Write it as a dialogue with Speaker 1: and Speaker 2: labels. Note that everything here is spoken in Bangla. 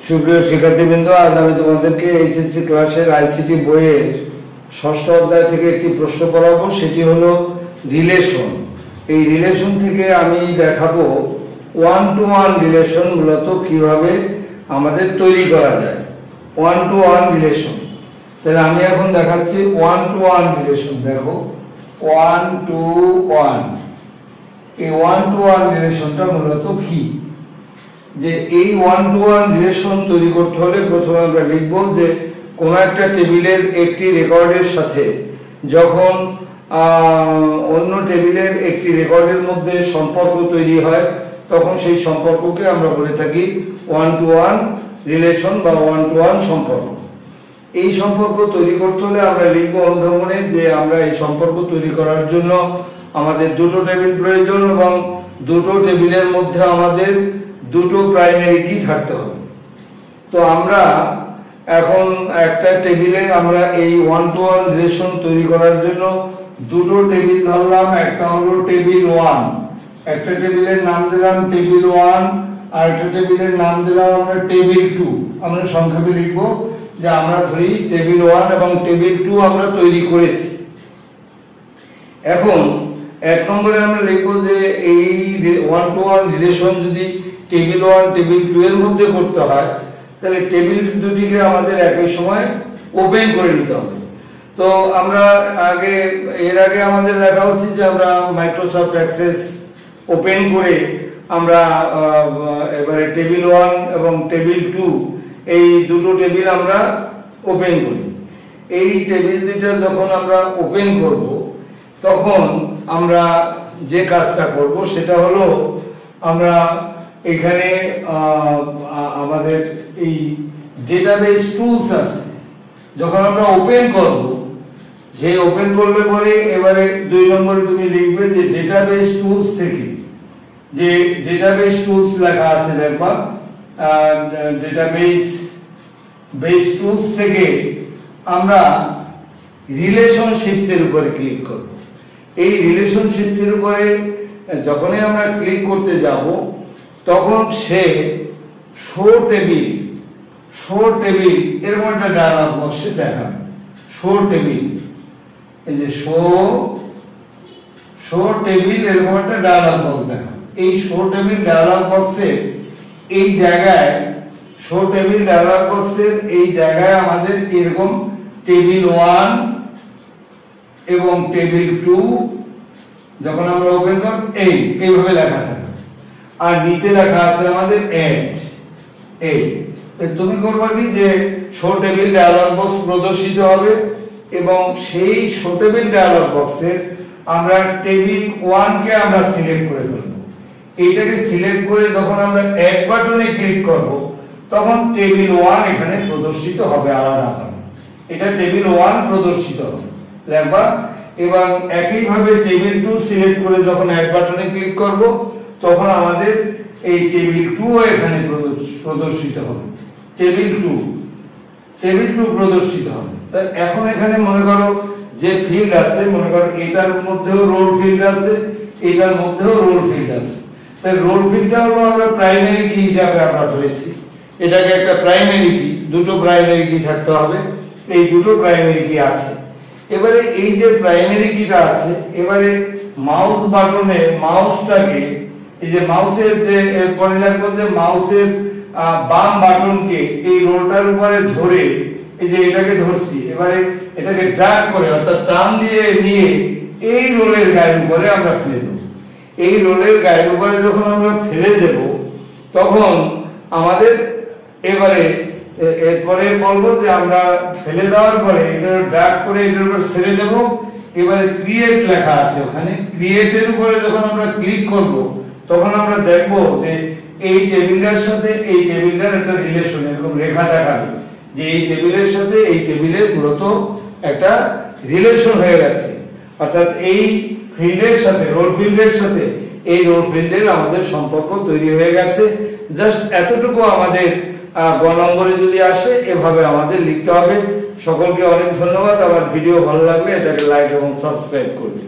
Speaker 1: সুপ্রিয় শিক্ষার্থীবৃন্দ, আজ আমি তোমাদেরকে এইচএসসি ক্লাসের আইসিটি বইয়ের ষষ্ঠ অধ্যায় থেকে একটি প্রশ্ন পড়াবো। সেটি হলো রিলেশন। এই রিলেশন থেকে আমি দেখাবো ওয়ান টু ওয়ান রিলেশন মূলত কিভাবে আমাদের তৈরি করা যায়। ওয়ান টু ওয়ান রিলেশন, তাহলে আমি এখন দেখাচ্ছি ওয়ান টু ওয়ান রিলেশন। দেখো, ওয়ান টু ওয়ান, এই ওয়ান টু ওয়ান রিলেশনটা মূলত কি? যে এই ওয়ান টু ওয়ান রিলেশন তৈরি করতে হলে প্রথমে আমরা লিখব যে কোনো একটা টেবিলের একটি রেকর্ডের সাথে যখন অন্য টেবিলের একটি রেকর্ডের মধ্যে সম্পর্ক তৈরি হয় তখন সেই সম্পর্ককে আমরা বলে থাকি ওয়ান টু ওয়ান রিলেশন বা ওয়ান টু ওয়ান সম্পর্ক। এই সম্পর্ক তৈরি করতে হলে আমরা লিখব অনুধাবনে যে আমরা এই সম্পর্ক তৈরি করার জন্য আমাদের দুটো টেবিল প্রয়োজন এবং দুটো টেবিলের মধ্যে আমাদের দুটো প্রাইমারি কি থাকতে হবে। তো আমরা এখন একটা টেবিলে আমরা এই ওয়ান টু ওয়ান রিলেশন তৈরি করার জন্য দুটো টেবিল ধরলাম। একটা হলো টেবিল ওয়ান, একটা টেবিলের নাম দিলাম টেবিল ওয়ান, আর একটা টেবিলের নাম দিলাম আমরা টেবিল টু। আমরা সংক্ষেপে লিখব যে আমরা ধরি টেবিল ওয়ান এবং টেবিল টু আমরা তৈরি করেছি। এখন এক নম্বরে আমরা লিখব যে এই ওয়ান টু ওয়ান রিলেশন যদি টেবিল ওয়ান টেবিল টু এর মধ্যে করতে হয় তাহলে টেবিল দুটিকে আমাদের একই সময় ওপেন করে নিতে হবে। তো আমরা এর আগে আমাদের লেখা উচিত যে আমরা মাইক্রোসফট অ্যাক্সেস ওপেন করে আমরা এবারে টেবিল ওয়ান এবং টেবিল টু এই দুটো টেবিল আমরা ওপেন করি। এই টেবিল দুটো যখন আমরা ওপেন করব তখন আমরা যে কাজটা করব সেটা হলো আমরা এখানে আমাদের এই ডেটাবেস টুলস আছে, যখন আমরা ওপেন করব সেই ওপেন করলে পরে এবারে দুই নম্বরে তুমি লিখবে যে ডেটাবেস টুলস থেকে, যে ডেটাবেস টুলস লেখা আছে দেখবা, ডেটাবেস টুলস থেকে আমরা রিলেশনশিপস এর উপরে ক্লিক করব। এই রিলেশনশিপস এর উপরে যখনই আমরা ক্লিক করতে যাব তখন সে শো টেবিল এরকম একটা ডায়ালগ বক্সে দেখাবে। শো টেবিল, এই যে শো টেবিল এরকম একটা ডায়ালগ বক্স দেখাবে। এই শো টেবিল ডায়ালগ বক্সের এই জায়গায়, শো টেবিল ডায়ালগ বক্সের এই জায়গায় আমাদের এরকম টেবিল ওয়ান এবং টেবিল টু যখন আমরা ওপেন করব এইভাবে লেখা থাকবে, আর নিচে লেখা আছে আমাদের এড। তুমি করবা কি যে শো টেবিল ডায়ালগ বক্স প্রদর্শিত হবে এবং সেই শো টেবিল ডায়ালগ বক্সের আমরা টেবিল ওয়ান কে আমরা সিলেক্ট করে ফেলব। এইটাকে সিলেক্ট করে যখন আমরা এড বাটনে ক্লিক করব তখন টেবিল ওয়ান এখানে প্রদর্শিত হবে আলাদাভাবে। এটা টেবিল ওয়ান প্রদর্শিত হবে দেখবা। এবং একইভাবে টেবিল টু সিলেক্ট করে যখন এড বাটনে ক্লিক করব তখন আমাদের এই টেবিল টু এখানে প্রদর্শিত হবে। টেবিল টু প্রদর্শিত হবে। তাই এখন এখানে মনে করো যে ফিল্ড আছে, মনে করো এটার মধ্যেও রোল ফিল্ড আছে, এটার মধ্যেও রোল ফিল্ড আছে। তাই রোল ফিল্ডটা হলো আমরা প্রাইমারি কি হিসাবে আমরা ধরেছি, এটাকে একটা প্রাইমারি কি, দুটো প্রাইমারি কি থাকতে হবে। এই দুটো প্রাইমারি কি আছে। এবারে এই যে প্রাইমারি কিটা আছে, এবারে মাউস বাটনে মাউসটাকে, এই যে মাউসের যে পরে লাগবে যে মাউসের বাম বাটনকে এই রোলটার উপরে ধরে, এই যে এটাকে ধরছি, এবারে এটাকে ড্র্যাগ করে অর্থাৎ টান দিয়ে নিয়ে এই রোলের গায়ের উপরে আমরা ফেলে দেব। এই রোলের গায়ের উপরে যখন আমরা ফেলে দেব তখন আমাদের এবারে এরপরে বলবো যে আমরা ফেলে দেওয়ার পরে এটা ড্র্যাগ করে এটার উপর ছেড়ে দেব। এবারে ক্রিয়েট লেখা আছে, ওখানে ক্রিয়েটের উপরে যখন আমরা ক্লিক করব তখন আমরা দেখব যে এই টেবিলের সাথে এই টেবিলের একটা রিলেশন এরকম রেখা দেখাবে যে এই টেবিলের সাথে এই টেবিলের মূলত একটা রিলেশন হয়ে গেছে। অর্থাৎ এই ফিল্ডের সাথে, রোল ফিল্ডের সাথে এই রোল ফিল্ডের আমাদের সম্পর্ক তৈরি হয়ে গেছে। জাস্ট এতটুকু আমাদের গ নম্বরে যদি আসে এভাবে আমাদের লিখতে হবে। সকলকে অনেক ধন্যবাদ। আমার ভিডিও ভালো লাগলে এটাকে লাইক এবং সাবস্ক্রাইব করবে।